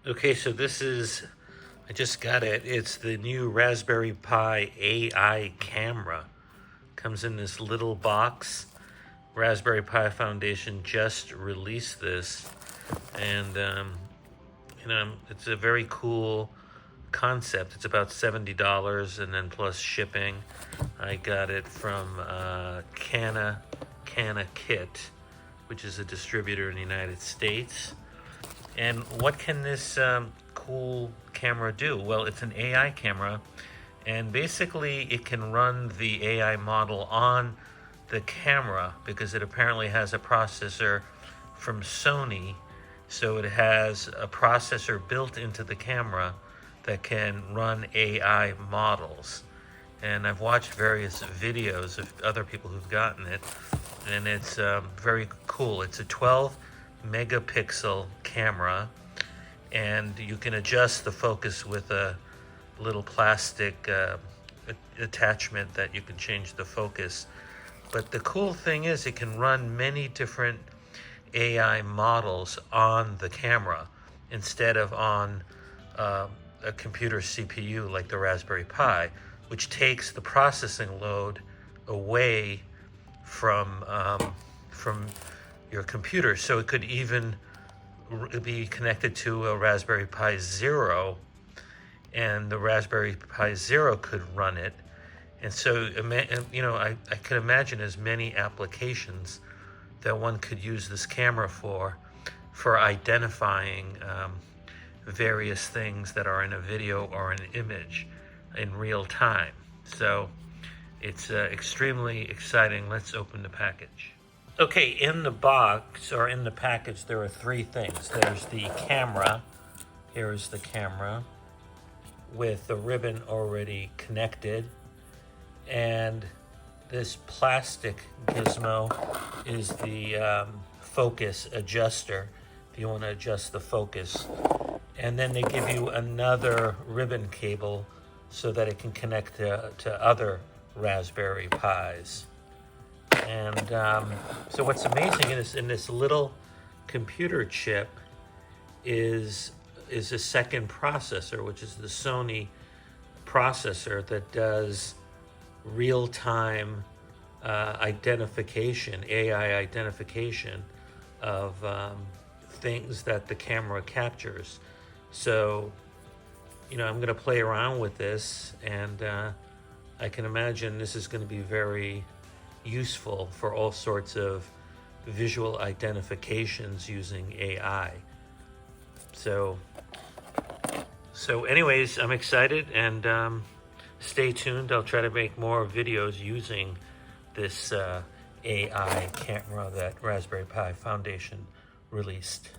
Okay, so this is, I just got it. It's the new Raspberry Pi AI camera. Comes in this little box. Raspberry Pi Foundation just released this. And, it's a very cool concept. It's about $70 and then plus shipping. I got it from Canna Kit, which is a distributor in the United States. And what can this cool camera do? Well, it's an AI camera, and basically it can run the AI model on the camera because it apparently has a processor from Sony. So it has a processor built into the camera that can run AI models. And I've watched various videos of other people who've gotten it, and it's very cool. It's a 12 megapixel camera, and you can adjust the focus with a little plastic attachment that you can change the focus. But the cool thing is it can run many different AI models on the camera instead of on a computer CPU like the Raspberry Pi, which takes the processing load away from your computer. So it could even be connected to a Raspberry Pi Zero, and the Raspberry Pi Zero could run it. And so, I could imagine as many applications that one could use this camera for identifying various things that are in a video or an image in real time. So it's extremely exciting. Let's open the package. Okay, in the box or in the package, there are three things. There's the camera. Here is the camera with the ribbon already connected. And this plastic gizmo is the focus adjuster, if you want to adjust the focus. And then they give you another ribbon cable so that it can connect to other Raspberry Pis. And so what's amazing is in this little computer chip is a second processor, which is the Sony processor that does real-time identification, AI identification of things that the camera captures. So, I'm going to play around with this, and I can imagine this is going to be very useful for all sorts of visual identifications using AI. So anyways, I'm excited, and stay tuned. I'll try to make more videos using this AI camera that Raspberry Pi Foundation released.